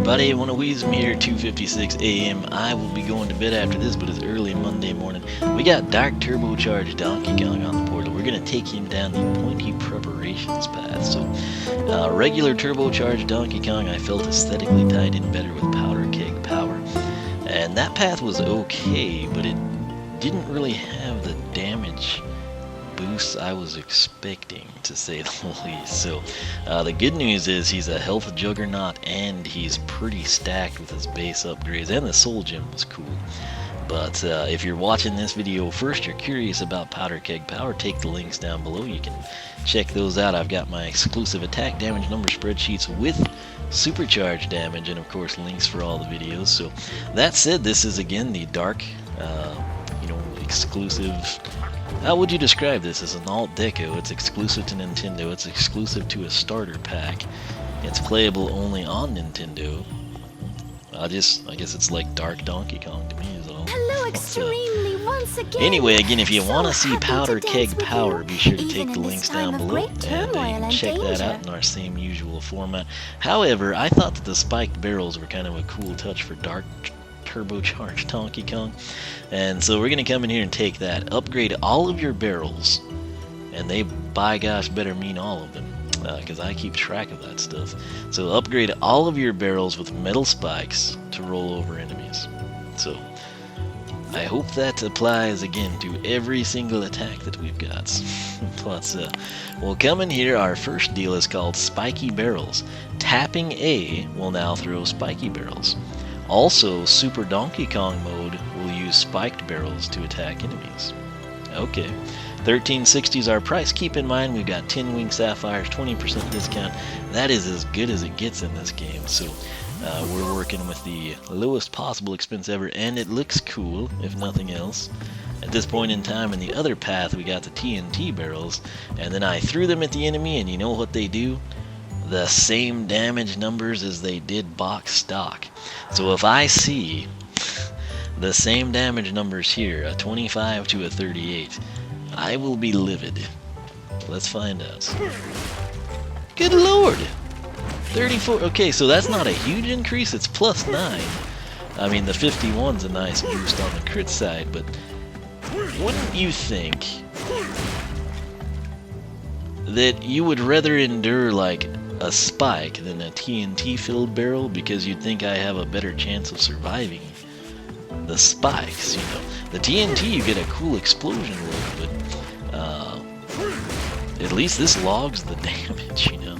everybody, Weezum here, 2:56 a.m. I will be going to bed after this, but it's early Monday morning. We got Dark Turbocharged Donkey Kong on the portal. We're going to take him down the Pointy Preparations path. So, regular Turbocharged Donkey Kong I felt aesthetically tied in better with Powder Keg Power. And that path was okay, but it didn't really have the damage boost I was expecting, to say the least. So the good news is he's a health juggernaut and he's pretty stacked with his base upgrades, and the soul gem was cool. But if you're watching this video first, you're curious about Powder Keg Power, take the links down below. You can check those out. I've got my exclusive attack damage number spreadsheets with supercharged damage, and of course links for all the videos. So that said, this is again the dark exclusive. How would you describe this? As an alt deco. It's exclusive to Nintendo. It's exclusive to a starter pack. It's playable only on Nintendo. I guess it's like Dark Donkey Kong to me is all. Hello, extremely once again. Anyway, again, if you want to see Powder Keg Power, be sure to take the links down below, and you can check that out in our same usual format. However, I thought that the spiked barrels were kind of a cool touch for Dark Turbocharged Donkey Kong, and so we're gonna come in here and take that, upgrade all of your barrels, and they by gosh better mean all of them, because I keep track of that stuff. So upgrade all of your barrels with metal spikes to roll over enemies. So I hope that applies again to every single attack that we've got. Plus, we'll come in here. Our first deal is called Spiky Barrels. Tapping A will now throw spiky barrels. Also, Super Donkey Kong mode will use spiked barrels to attack enemies. Okay, $13.60 is our price. Keep in mind we've got 10 wing sapphires, 20% discount. That is as good as it gets in this game. So we're working with the lowest possible expense ever, and it looks cool, if nothing else. At this point in time, in the other path, we got the TNT barrels, and then I threw them at the enemy, and you know what they do? The same damage numbers as they did box stock. So if I see the same damage numbers here, a 25 to a 38, I will be livid. Let's find out. Good lord! 34. Okay, so that's not a huge increase. It's plus 9. I mean, the 51's a nice boost on the crit side, but wouldn't you think that you would rather endure like a spike than a TNT filled barrel, because you'd think I have a better chance of surviving the spikes? You know, the TNT you get a cool explosion with, but at least this logs the damage, you know.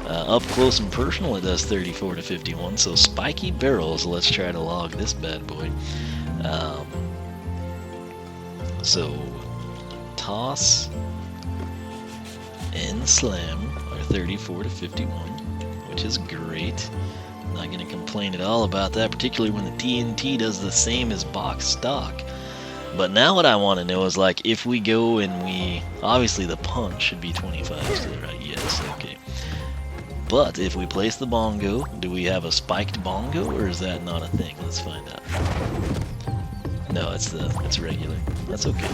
Up close and personal it does 34 to 51, so spiky barrels, let's try to log this bad boy. So toss and slam 34 to 51, which is great. Not going to complain at all about that, particularly when the TNT does the same as box stock. But now what I want to know is, like, if we go and we... Obviously the punch should be 25 still, right? Yes, okay. But if we place the bongo, do we have a spiked bongo, or is that not a thing? Let's find out. No, it's regular. That's okay.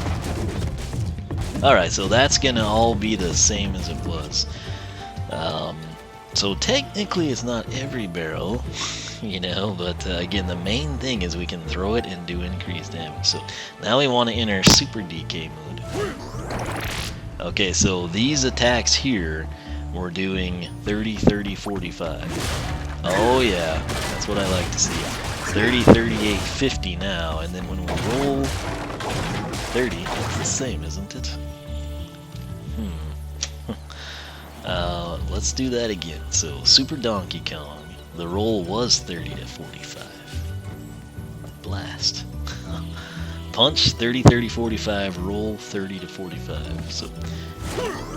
Alright, so that's going to all be the same as it was. So technically it's not every barrel, you know, but again, the main thing is we can throw it and do increased damage. So now we want to enter Super DK mode. Okay, so these attacks here, we're doing 30, 30, 45. Oh yeah, that's what I like to see. 30, 38, 50 now, and then when we roll 30, it's the same, isn't it? Let's do that again. So, Super Donkey Kong, the roll was 30 to 45. Blast. Punch, 30, 30, 45, roll 30 to 45. So,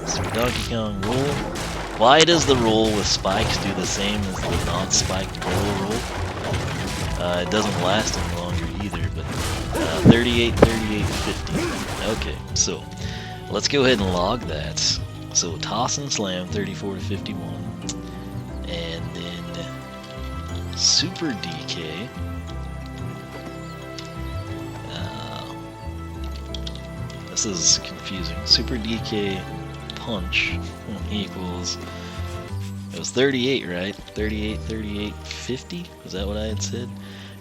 Super Donkey Kong roll. Why does the roll with spikes do the same as the non-spiked barrel roll? It doesn't last any longer either, but 38, 38, 50. Okay, so let's go ahead and log that. So toss and slam 34 to 51, and then Super DK. This is confusing. Super DK punch equals It was 38, right? 38, 38, 50? Was that what I had said?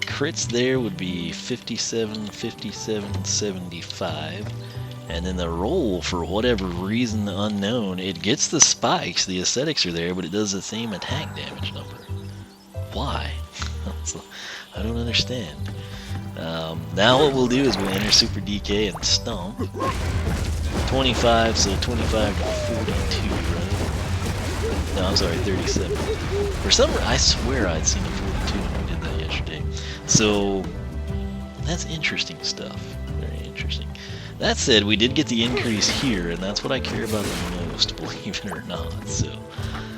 Crits there would be 57, 57, 75. And then the roll, for whatever reason unknown, it gets the spikes, the aesthetics are there, but it does the same attack damage number. Why? I don't understand. Now what we'll do is we'll enter Super DK and stomp. 25, so 25 to 42, right? No, I'm sorry, 37. For some reason, I swear I'd seen a 42 when we did that yesterday. So, that's interesting stuff. Very interesting. That said, we did get the increase here, and that's what I care about the most, believe it or not. So,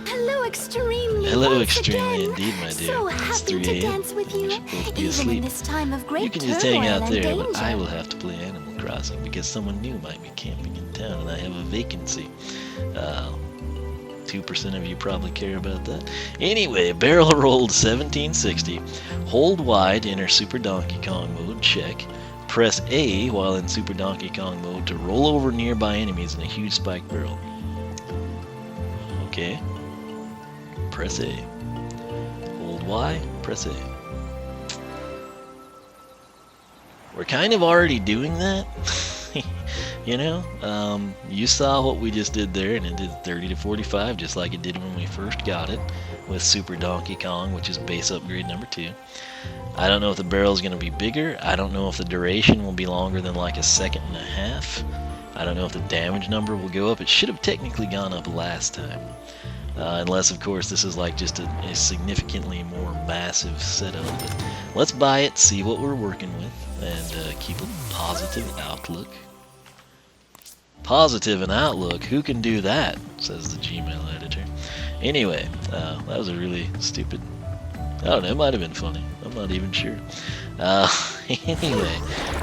Hello, extremely. hello, once extremely again. indeed, my dear. So It's happy 3 to a.m. dance with We you, should both be even asleep. in this time of great You can just hang out turmoil there, and but I danger. will have to play Animal Crossing because someone new might be camping in town, and I have a vacancy. 2% of you probably care about that. Anyway, barrel rolled 1760. Hold Y to enter Super Donkey Kong mode, check. Press A while in Super Donkey Kong mode to roll over nearby enemies in a huge spike barrel. Okay. Press A. Hold Y, press A. We're kind of already doing that. You know, you saw what we just did there, and it did 30 to 45, just like it did when we first got it with Super Donkey Kong, which is base upgrade number 2. I don't know if the barrel is going to be bigger. I don't know if the duration will be longer than like a second and a half. I don't know if the damage number will go up. It should have technically gone up last time. Unless, of course, this is like just a significantly more massive setup. But let's buy it, see what we're working with, and keep a positive outlook. Positive and outlook, who can do that? Says the Gmail editor. Anyway, that was a really stupid... I don't know, it might have been funny. I'm not even sure. Anyway,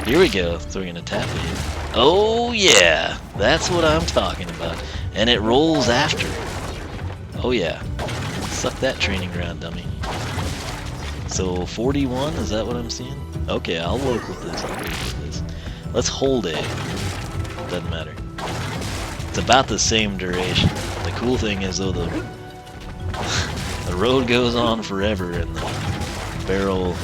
here we go. So we're going to tap it. Oh yeah, that's what I'm talking about. And it rolls after. Oh yeah. Suck that training ground, dummy. So 41, is that what I'm seeing? Okay, I'll work with this. I'll work with this. Let's hold it. Doesn't matter. It's about the same duration. The cool thing is though, the road goes on forever and the barrel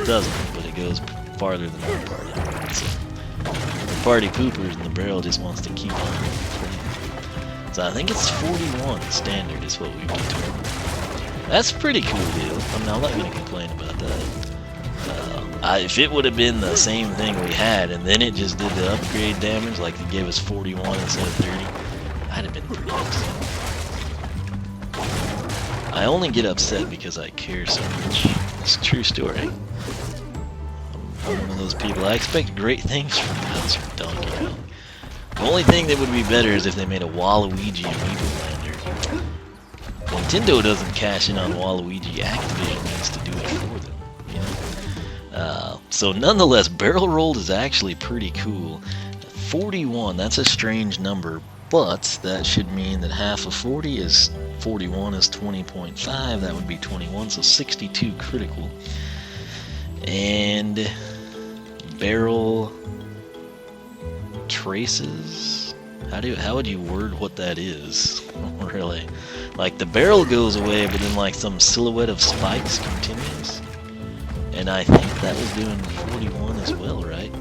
doesn't, but it goes farther than our party. So the party poopers and the barrel just wants to keep on playing. So I think it's 41 standard is what we've determined. That's a pretty cool deal. I mean, I'm not going to complain about that. If it would have been the same thing we had, and then it just did the upgrade damage, like it gave us 41 instead of 30, I'd have been pretty upset. I only get upset because I care so much. It's a true story. I'm one of those people. I expect great things from Bowser and Donkey Kong. The only thing that would be better is if they made a Waluigi Amiibo Lander. Nintendo doesn't cash in on Waluigi. Activision needs to do it for them. You know? So nonetheless, barrel rolled is actually pretty cool. 41, that's a strange number, but that should mean that half of 40 is 41 is 20.5, that would be 21, so 62 critical. And barrel traces, how would you word what that is? Really, like the barrel goes away, but then like some silhouette of spikes continues. And I think that was doing 41 as well, right?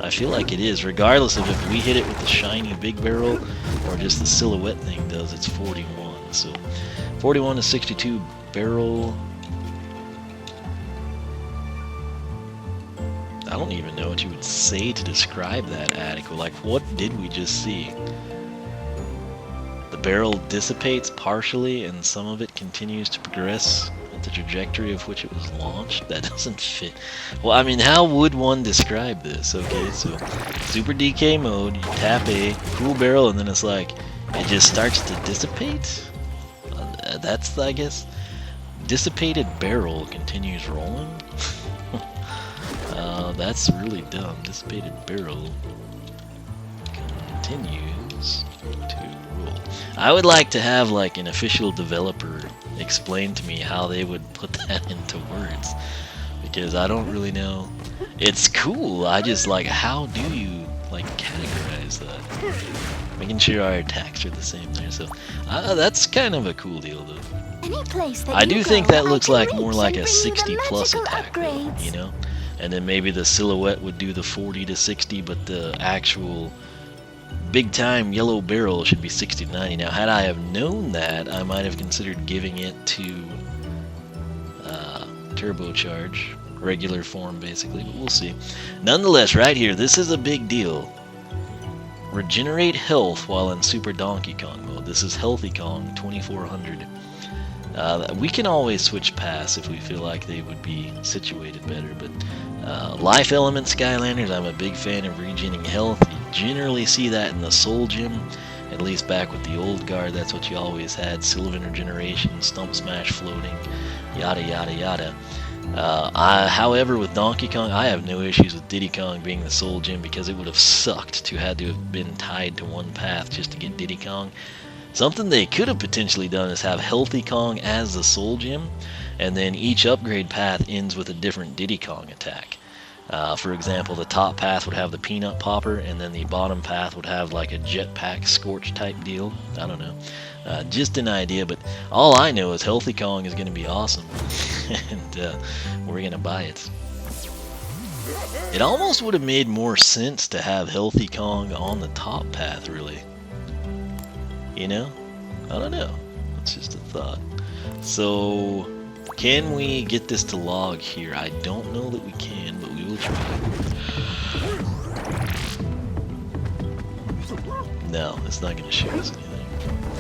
I feel like it is, regardless of if we hit it with the shiny big barrel or just the silhouette thing does, it's 41. So 41 to 62 barrel. I don't even know what you would say to describe that adequate. Like, what did we just see? The barrel dissipates partially and some of it continues to progress at the trajectory of which it was launched. That doesn't fit. Well, I mean, how would one describe this? Okay, so Super DK mode, you tap A, cool barrel, and then it's like, it just starts to dissipate? That's, I guess, dissipated barrel continues rolling? That's really dumb. Dissipated barrel continues to roll. I would like to have like an official developer explain to me how they would put that into words, because I don't really know. It's cool. I just like, how do you like categorize that? Making sure our attacks are the same there. So that's kind of a cool deal, though. Any place that I you do go, think that I looks can like reach more like and a bring you the 60 plus magical attack, though, upgrades. you know? And then maybe the silhouette would do the 40 to 60, but the actual big time yellow barrel should be 60 to 90. Now, had I have known that, I might have considered giving it to turbocharge, regular form basically, but we'll see. Nonetheless, right here, this is a big deal. Regenerate health while in Super Donkey Kong mode. This is Healthy Kong 2400. We can always switch paths if we feel like they would be situated better, but Life Element Skylanders, I'm a big fan of regening health. You generally see that in the Soul Gem, at least back with the old guard. That's what you always had: Sylvan Regeneration, Stump Smash Floating, yada yada yada. However, with Donkey Kong, I have no issues with Diddy Kong being the Soul Gem, because it would have sucked to have been tied to one path just to get Diddy Kong. Something they could have potentially done is have Healthy Kong as the Soul Gem, and then each upgrade path ends with a different Diddy Kong attack. For example, the top path would have the Peanut Popper, and then the bottom path would have like a Jetpack Scorch type deal. I don't know. Just an idea, but all I know is Healthy Kong is going to be awesome, and we're going to buy it. It almost would have made more sense to have Healthy Kong on the top path, really. You know? I don't know. It's just a thought. So, can we get this to log here? I don't know that we can, but we will try. No, it's not going to show us anything.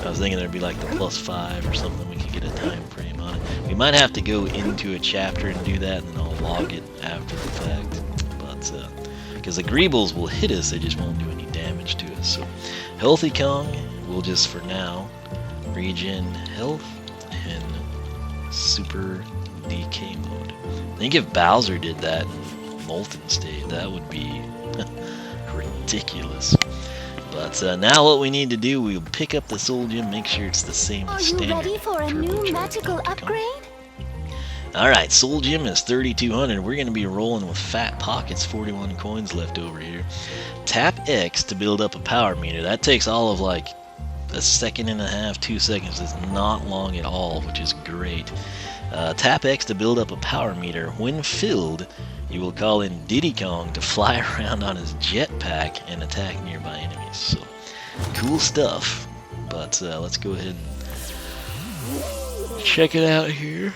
I was thinking there'd be like the +5 or something. We could get a time frame on it. We might have to go into a chapter and do that, and then I'll log it after the fact. But, because the Greebles will hit us, they just won't do any damage to us. So, Healthy Kong, we'll just for now regen health in Super DK mode. I think if Bowser did that in Molten State, that would be ridiculous. But now what we need to do, we'll pick up the Soul Gem, make sure it's the same Are as you standard ready for a new magical upgrade? Alright, Soul Gem is 3,200. We're going to be rolling with fat pockets, 41 coins left over here. Tap X to build up a power meter. That takes all of like a second and a half, 2 seconds. It's not long at all, which is great. Tap X to build up a power meter. When filled, you will call in Diddy Kong to fly around on his jetpack and attack nearby enemies. So, cool stuff. But let's go ahead and check it out here.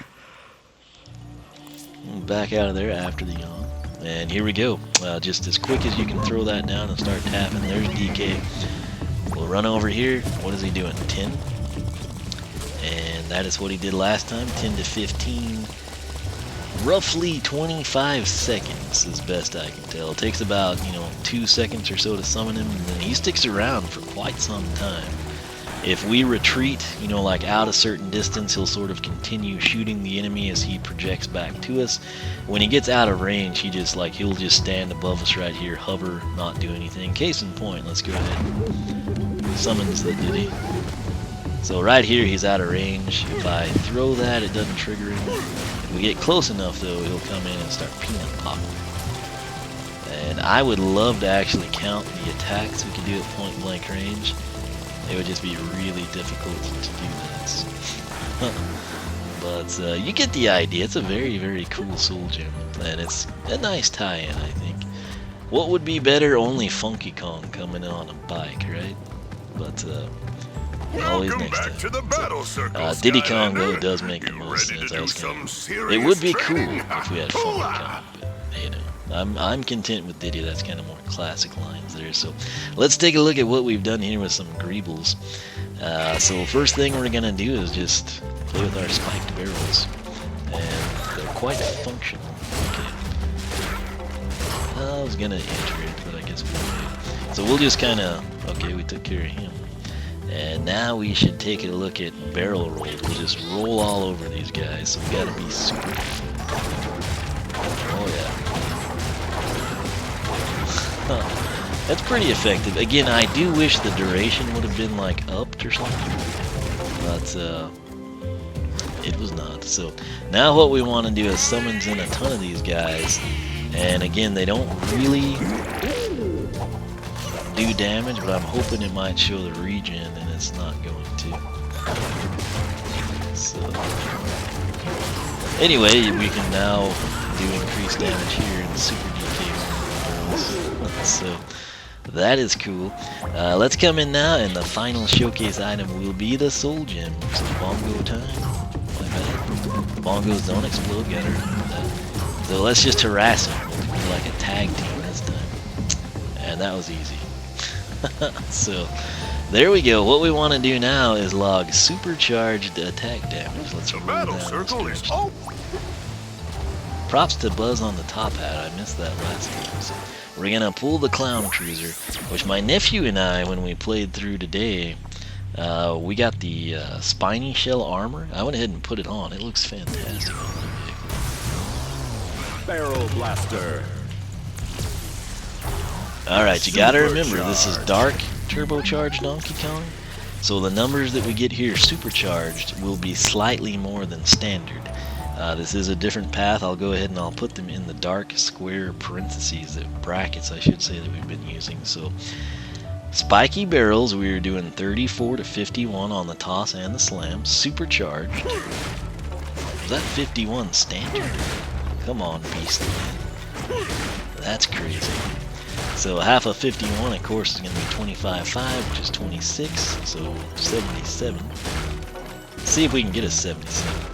Back out of there after the yawn. And here we go. Just as quick as you can throw that down and start tapping. There's DK. We'll run over here. What is he doing? 10? And that is what he did last time. 10 to 15. Roughly 25 seconds is best I can tell. It takes about, 2 seconds or so to summon him, and then he sticks around for quite some time. If we retreat, like out a certain distance, he'll sort of continue shooting the enemy as he projects back to us. When he gets out of range, he'll just stand above us right here, hover, not do anything. Case in point, let's go ahead. Summons the Diddy. So right here, he's out of range. If I throw that, it doesn't trigger him. If we get close enough, though, he'll come in and start peanut popping. And I would love to actually count the attacks we could do at point blank range. It would just be really difficult to do that. But you get the idea. It's a very, very cool Soul Gem. And it's a nice tie-in, I think. What would be better? Only Funky Kong coming on a bike, right? But always next time. To the battle circle, Diddy Kong, though, does make the most sense. It would be cool if we had Funky Kong. But, I'm content with Diddy. That's kind of more classic lines there. So let's take a look at what we've done here with some Greebles. So first thing we're going to do is just play with our spiked barrels. And they're quite functional. Okay. I was going to enter it, but I guess we won't. So we'll just kind of... Okay, we took care of him. And now we should take a look at barrel rolls. We'll just roll all over these guys. So we got to be super... Oh, yeah. That's pretty effective. Again, I do wish the duration would have been like upped or something, but it was not. So now what we want to do is summons in a ton of these guys, and again, they don't really do damage, but I'm hoping it might show the regen, and it's not going to. So, anyway, we can now do increased damage here in Super DK barrels. So, that is cool. Let's come in now, and the final showcase item will be the soul gem. So, bongo time. My bad. Bongos don't explode, gotta remember that. So let's just harass him. We'll be like a tag team this time. And that was easy. So, there we go. What we want to do now is log supercharged attack damage. Let's roll down this direction. Props to Buzz on the top hat. I missed that last time. So we're gonna pull the clown cruiser, which my nephew and I, when we played through today, we got the spiny shell armor. I went ahead and put it on. It looks fantastic on the vehicle. Barrel blaster. Alright, you gotta remember, this is dark turbocharged Donkey Kong. So the numbers that we get here supercharged will be slightly more than standard. This is a different path. I'll go ahead and I'll put them in the dark square parentheses, brackets I should say, that we've been using. So spiky barrels, we are doing 34 to 51 on the toss and the slam, supercharged. Is that 51 standard? Come on, beast. That's crazy. So half of 51, of course, is going to be 25.5, which is 26, so 77. Let's see if we can get a 77.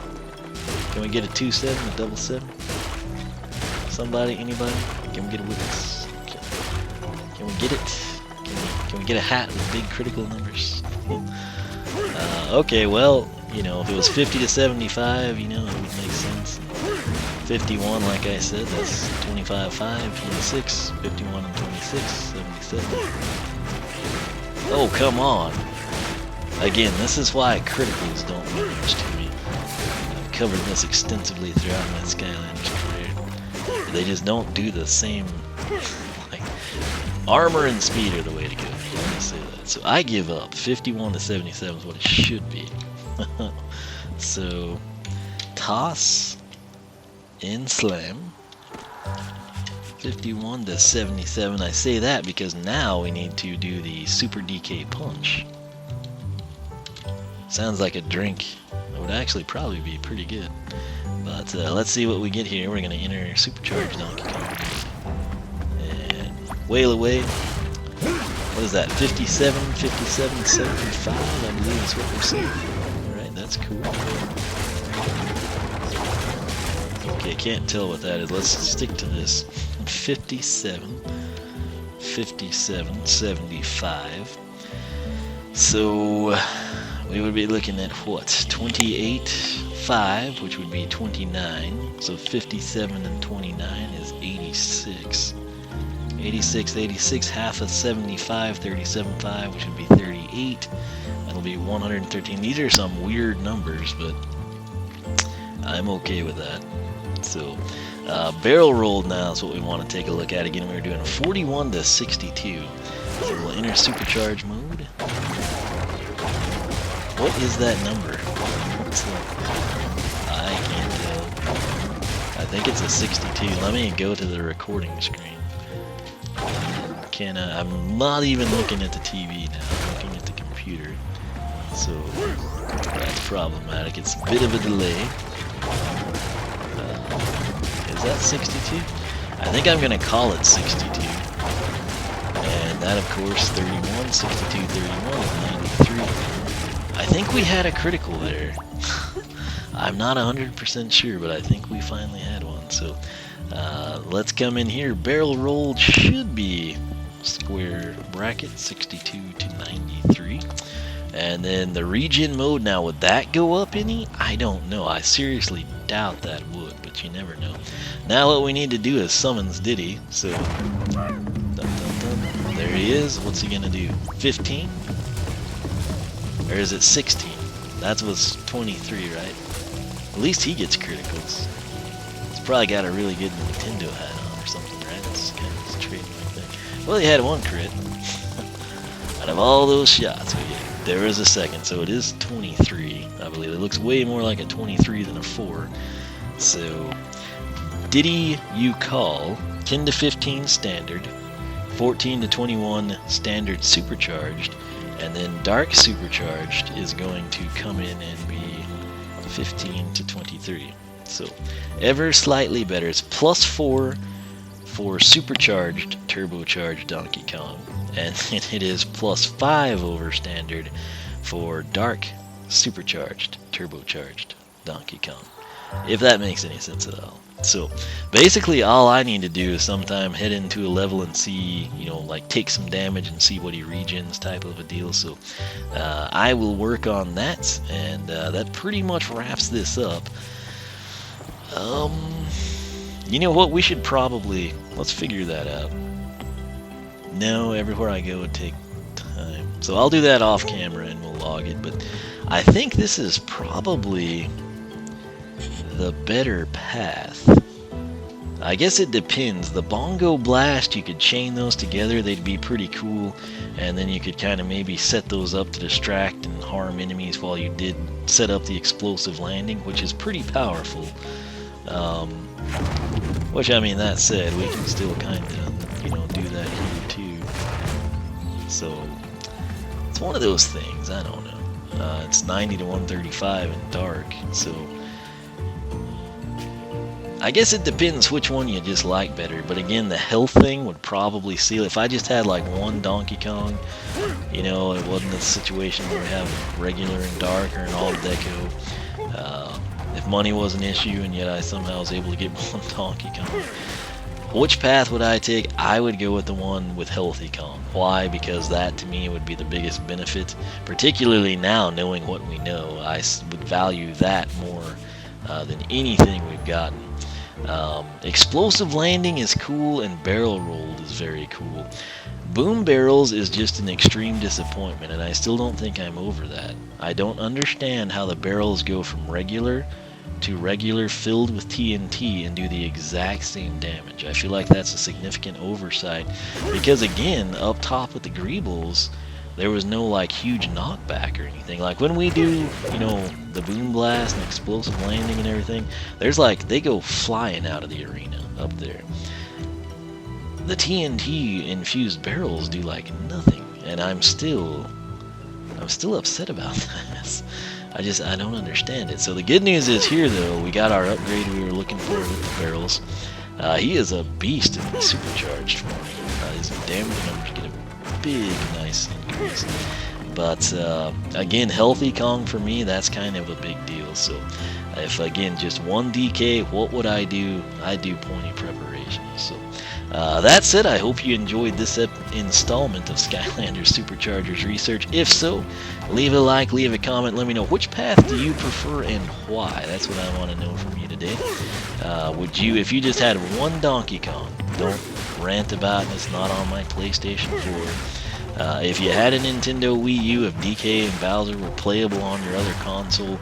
Can we get a 2-7, a double 7? Somebody, anybody? Can we get a witness? Can we get it? Can we get a hat with big critical numbers? Okay, well, you know, if it was 50 to 75, you know, it would make sense. 51, like I said, that's 25.5, 26, 51 and 26, 77. Oh, come on. Again, this is why criticals don't mean much to me. I've covered this extensively throughout my Skylanders career. They just don't do the same, like, armor and speed are the way to go. Let me say that. So I give up. 51 to 77 is what it should be. So, toss in slam. 51 to 77. I say that because now we need to do the Super DK punch. Sounds like a drink. It would actually probably be pretty good. But let's see what we get here. We're going to enter Supercharged Donkey Kong. And whale away. What is that? 57, 57, 75, I believe is what we're seeing. Alright, that's cool. Okay, can't tell what that is. Let's stick to this. 57, 57, 75. So we would be looking at what? 28.5, which would be 29. So 57 and 29 is 86. 86, 86, half of 75, 37.5, which would be 38. That'll be 113. These are some weird numbers, but I'm okay with that. So, barrel rolled now is what we want to take a look at. Again, we were doing 41 to 62. So we'll enter supercharge mode. What is that number? What's that? I can't tell. I think it's a 62. Let me go to the recording screen. I'm not even looking at the TV now. I'm looking at the computer. So that's problematic. It's a bit of a delay. Is that 62? I think I'm going to call it 62. And that, of course, 31, 62, 31 is 93. I think we had a critical there. I'm not 100% sure, but I think we finally had one. So let's come in here. Barrel rolled should be square bracket 62 to 93. And then the regen mode, now would that go up any? I don't know. I seriously doubt that would, but you never know. Now what we need to do is summons Diddy. So dun, dun, dun. There he is. What's he gonna do? 15? Or is it 16? That was 23, right? At least he gets criticals. He's probably got a really good Nintendo hat on or something, right? That's kind of his trademark thing. Well, he had one crit. Out of all those shots we get, there is a second, so it is 23, I believe. It looks way more like a 23 than a 4. So, Diddy You Call, 10 to 15 standard, 14 to 21 standard supercharged, and then dark supercharged is going to come in and be 15 to 23. So ever slightly better. It's +4 for supercharged turbocharged Donkey Kong, and it is +5 over standard for dark supercharged turbocharged Donkey Kong, if that makes any sense at all. So basically all I need to do is sometime head into a level and see, you know, like take some damage and see what he regens type of a deal. So I will work on that, and that pretty much wraps this up. You know what, we should probably, let's figure that out. No, everywhere I go would take time, so I'll do that off camera and we'll log it. But I think this is probably the better path. I guess it depends. The Bongo Blast, you could chain those together, they'd be pretty cool, and then you could kind of maybe set those up to distract and harm enemies while you did set up the explosive landing, which is pretty powerful. Which, I mean, that said, we can still kind of, you know, do that here too. So it's one of those things, I don't know. It's 90 to 135 in dark, so I guess it depends which one you just like better. But again, the health thing would probably seal. If I just had like one Donkey Kong, you know, it wasn't a situation where we have regular and dark or an all deco. If money was an issue and yet I somehow was able to get one Donkey Kong, which path would I take? I would go with the one with Healthy Kong. Why? Because that to me would be the biggest benefit, particularly now knowing what we know. I would value that more than anything we've gotten. Explosive landing is cool, and barrel rolled is very cool. Boom barrels is just an extreme disappointment, and I still don't think I'm over that. I don't understand how the barrels go from regular to regular filled with TNT and do the exact same damage. I feel like that's a significant oversight, because again, up top with the Greebles, there was no like huge knockback or anything. Like when we do, you know, the boom blast and explosive landing and everything, there's like, they go flying out of the arena up there. The TNT infused barrels do like nothing, and I'm still upset about that. I don't understand it. So the good news is here though, we got our upgrade we were looking for with the barrels. He is a beast in the supercharged form. His damage numbers get a big, nice increase. But again, Healthy Kong for me, that's kind of a big deal. So if again just one DK, what would I do? I do Pointy preparation. So that said, I hope you enjoyed this installment of Skylanders SuperChargers research. If so, leave a like, leave a comment, let me know which path do you prefer and why. That's what I want to know from you today. Would you, if you just had one Donkey Kong, don't rant about it's not on my PlayStation 4. If you had a Nintendo Wii U, if DK and Bowser were playable on your other console,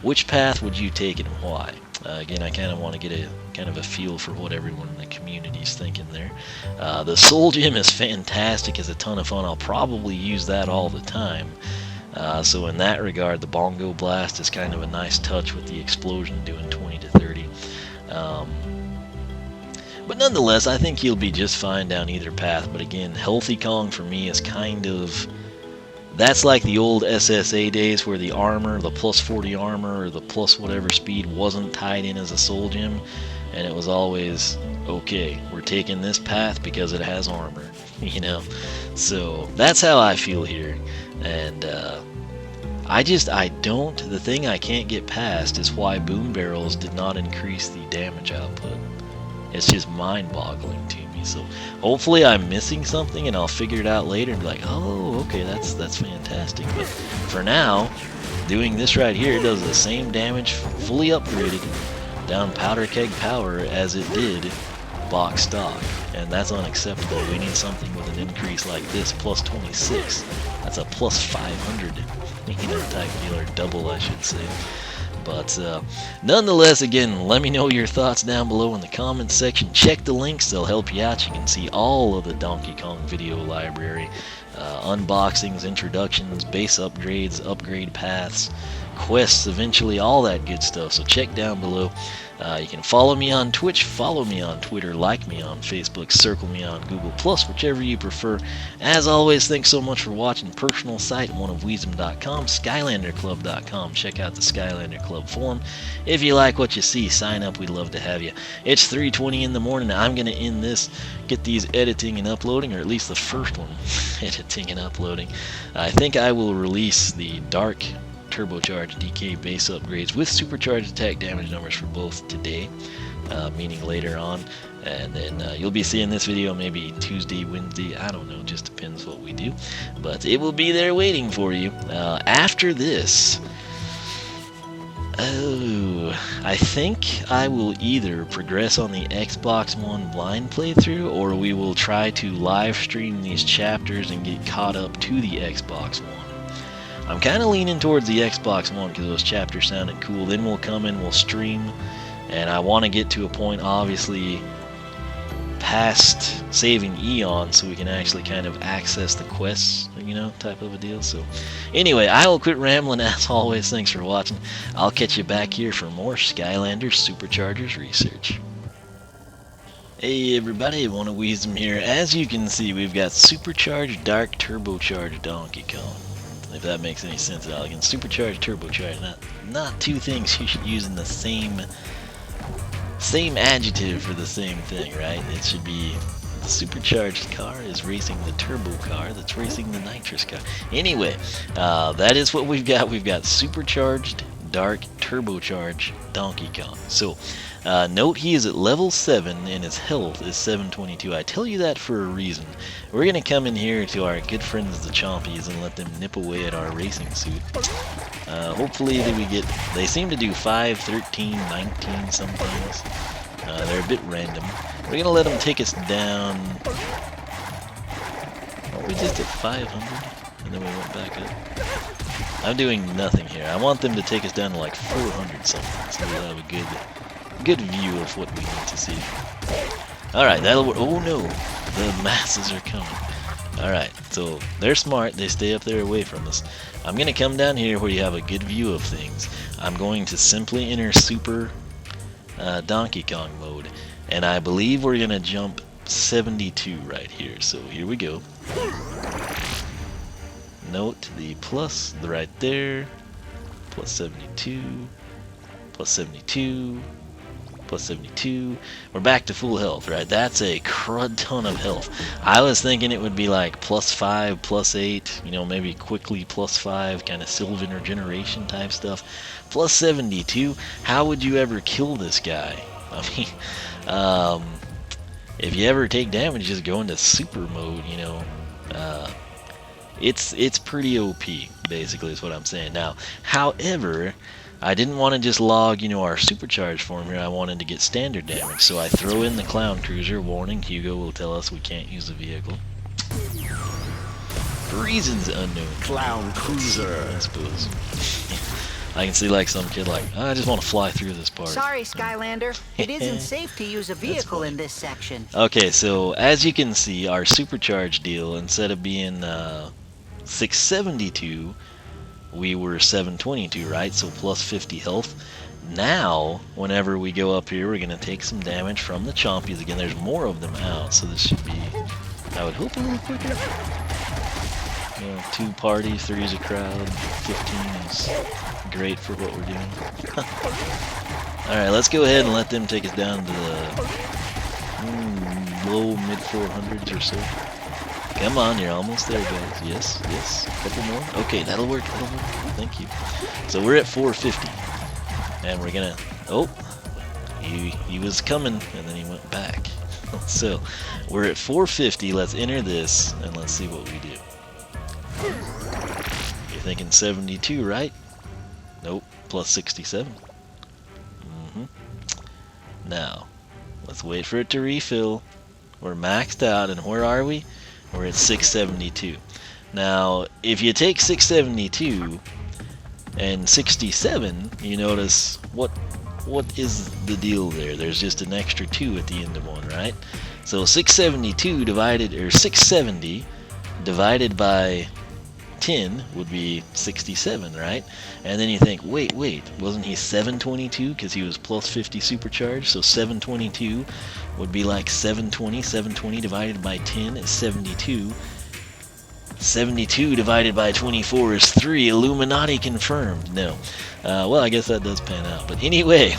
which path would you take and why? Again, I kind of want to get a kind of a feel for what everyone in the community is thinking there. The Soul Gem is fantastic, it's a ton of fun. I'll probably use that all the time. So in that regard, the Bongo Blast is kind of a nice touch with the explosion doing 20 to 30. But nonetheless, I think he'll be just fine down either path. But again, Healthy Kong for me is kind of, that's like the old SSA days where the armor, the plus 40 armor or the plus whatever speed wasn't tied in as a soul gem, and it was always, okay, we're taking this path because it has armor, you know. So that's how I feel here. And the thing I can't get past is why boom barrels did not increase the damage output. It's just mind-boggling to me. So hopefully I'm missing something and I'll figure it out later and be like, oh, okay, that's fantastic. But for now, doing this right here does the same damage, fully upgraded, down powder keg power as it did box stock. And that's unacceptable. We need something with an increase like this, plus 26. That's a plus 500, you know, type deal, or double, I should say. But nonetheless, again, let me know your thoughts down below in the comments section. Check the links, they'll help you out. You can see all of the Donkey Kong video library, unboxings, introductions, base upgrades, upgrade paths, quests, eventually, all that good stuff. So check down below. You can follow me on Twitch, follow me on Twitter, like me on Facebook, circle me on Google+, whichever you prefer. As always, thanks so much for watching. Personal site, oneofweezem.com, SkylanderClub.com. Check out the Skylander Club forum. If you like what you see, sign up. We'd love to have you. It's 3:20 in the morning. I'm going to end this, get these editing and uploading, or at least the first one, editing and uploading. I think I will release the Dark turbocharged DK base upgrades with supercharged attack damage numbers for both today, meaning later on, and then you'll be seeing this video maybe Tuesday, Wednesday, I don't know, just depends what we do, but it will be there waiting for you. After this, I think I will either progress on the Xbox One blind playthrough, or we will try to live stream these chapters and get caught up to the Xbox One. I'm kind of leaning towards the Xbox One because those chapters sounded cool. Then we'll come in, we'll stream, and I want to get to a point, obviously, past saving Eon so we can actually kind of access the quests, you know, type of a deal. So, anyway, I will quit rambling as always. Thanks for watching. I'll catch you back here for more Skylanders SuperChargers research. Hey everybody, OneOfWeezem here. As you can see, we've got supercharged, dark, turbocharged Donkey Kong. If that makes any sense at all. Again, supercharged, turbocharged, not two things you should use in the same adjective for the same thing, right? It should be the supercharged car is racing the turbo car that's racing the nitrous car. Anyway, that is what we've got. We've got supercharged, dark, turbocharged Donkey Kong. So, note he is at level 7 and his health is 722. I tell you that for a reason. We're going to come in here to our good friends the Chompies and let them nip away at our racing suit. Hopefully they seem to do 5, 13, 19 sometimes. They're a bit random. We're going to let them take us down. We just at 500 and then we went back up. I'm doing nothing here. I want them to take us down to like 400 something so we'll have a good view of what we need to see. Alright, that'll work. Oh no, the masses are coming. Alright, so they're smart. They stay up there away from us. I'm going to come down here where you have a good view of things. I'm going to simply enter Super Donkey Kong mode. And I believe we're going to jump 72 right here. So here we go. Note the plus right there. Plus 72. Plus 72. Plus 72. We're back to full health, right? That's a crud ton of health. I was thinking it would be like plus 5, plus 8, you know, maybe quickly plus 5, kind of Sylvan regeneration type stuff. Plus 72. How would you ever kill this guy? I mean, if you ever take damage, just go into super mode, you know. It's pretty OP, basically, is what I'm saying. Now, however, I didn't want to just log, you know, our supercharged form here. I wanted to get standard damage, so I throw in the Clown Cruiser. Warning, Hugo will tell us we can't use the vehicle. For reasons unknown. Clown Cruiser. I suppose. I can see like some kid like, oh, I just want to fly through this part. Sorry, Skylander. It isn't safe to use a vehicle in this section. Okay, so as you can see, our supercharged deal, instead of being 672, we were 722, right? So plus 50 health. Now, whenever we go up here, we're going to take some damage from the Chompies. Again, there's more of them out, so this should be, I would hope, a little quicker. You know, 2 parties, 3 is a crowd, 15 is great for what we're doing. Alright, let's go ahead and let them take us down to the low, mid 400s or so. Come on, you're almost there, guys. Yes, yes. A couple more. Okay, that'll work. That'll work. Thank you. So we're at 450. And we're gonna... Oh! He was coming, and then he went back. So, we're at 450. Let's enter this, and let's see what we do. You're thinking 72, right? Nope. Plus 67. Now, let's wait for it to refill. We're maxed out, and where are we? We're at 672. Now, if you take 672 and 67, you notice what is the deal there? There's just an extra 2 at the end of one, right? So 672 divided, or 670 divided by 10 would be 67, right? And then you think, wait, wasn't he 722 because he was plus 50 supercharged? So 722 would be like 720. 720 divided by 10 is 72. 72 divided by 24 is 3. Illuminati confirmed. No. Well, I guess that does pan out. But anyway,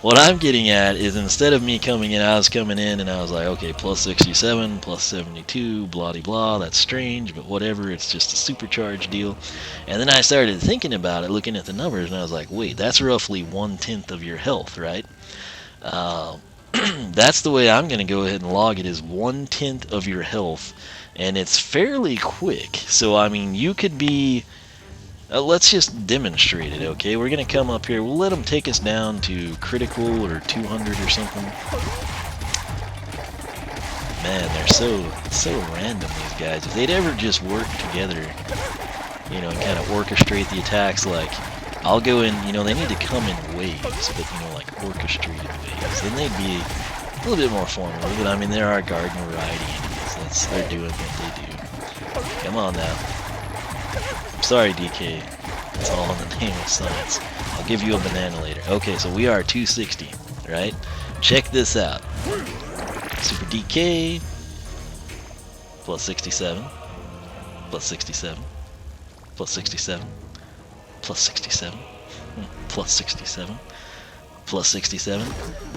what I'm getting at is instead of me coming in, I was coming in and I was like, okay, plus 67, plus 72, blah de blah. That's strange, but whatever. It's just a supercharged deal. And then I started thinking about it, looking at the numbers, and I was like, wait, that's roughly 1/10 of your health, right? That's the way I'm going to go ahead and log it, is 1/10 of your health. And it's fairly quick. So, I mean, you could be... let's just demonstrate it, okay? We're going to come up here. We'll let them take us down to critical or 200 or something. Man, they're so random, these guys. If they'd ever just work together, you know, and kind of orchestrate the attacks, like, I'll go in, you know, they need to come in waves, but, you know, like orchestrated waves. Then they'd be a little bit more formidable. But, I mean, there are garden variety enemies. They're doing what they do. Come on now. I'm sorry, DK. It's all in the name of science. I'll give you a banana later. Okay, so we are 260, right? Check this out. Super DK. Plus 67. Plus 67. Plus 67. Plus 67. Plus 67. Plus 67.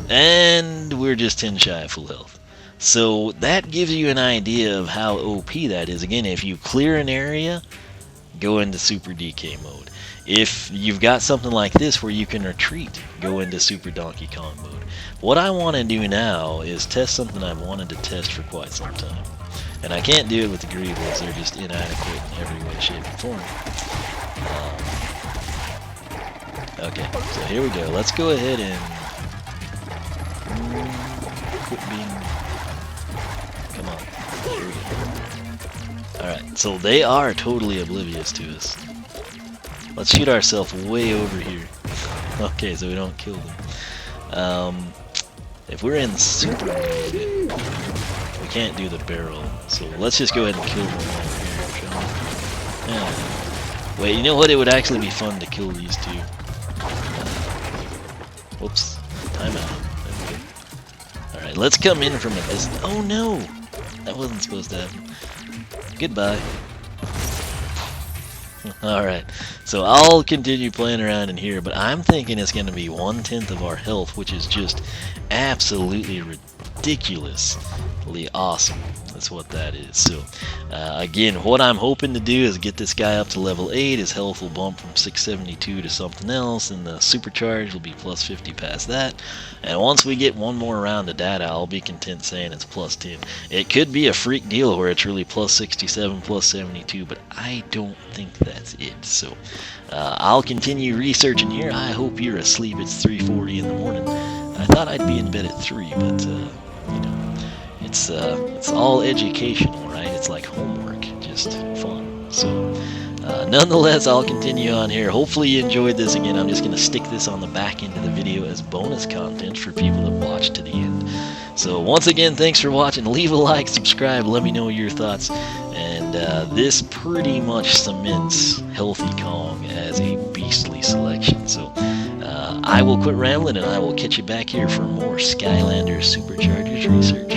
And we're just 10 shy of full health. So that gives you an idea of how OP that is. Again, if you clear an area, go into Super DK mode. If you've got something like this where you can retreat, go into Super Donkey Kong mode. What I want to do now is test something I've wanted to test for quite some time. And I can't do it with the Greebles. They're just inadequate in every way, shape, and form. Okay, so here we go. Let's go ahead and quit being... Come on. Here we go. Alright, so they are totally oblivious to us. Let's shoot ourselves way over here. Okay, so we don't kill them. If we're in super mode, we can't do the barrel. So let's just go ahead and kill them over here, shall we? Yeah. Wait, you know what? It would actually be fun to kill these two. Whoops. Timeout. Alright, let's come in from a distance. Oh no! That wasn't supposed to happen. Goodbye. Alright, so I'll continue playing around in here, but I'm thinking it's going to be 1/10 of our health, which is just absolutely ridiculously awesome. That's what that is. So, again, what I'm hoping to do is get this guy up to level 8. His health will bump from 672 to something else, and the supercharge will be plus 50 past that. And once we get one more round of data, I'll be content saying it's plus 10. It could be a freak deal where it's really plus 67, plus 72, but I don't think that's it. So, I'll continue researching here. I hope you're asleep. It's 3:40 in the morning. I thought I'd be in bed at 3, but, you know. It's all educational, right? It's like homework, just fun. So, nonetheless, I'll continue on here. Hopefully you enjoyed this. Again, I'm just going to stick this on the back end of the video as bonus content for people that watch to the end. So, once again, thanks for watching. Leave a like, subscribe, let me know your thoughts. And this pretty much cements Healthy Kong as a beastly selection. So, I will quit rambling, and I will catch you back here for more Skylanders SuperChargers research.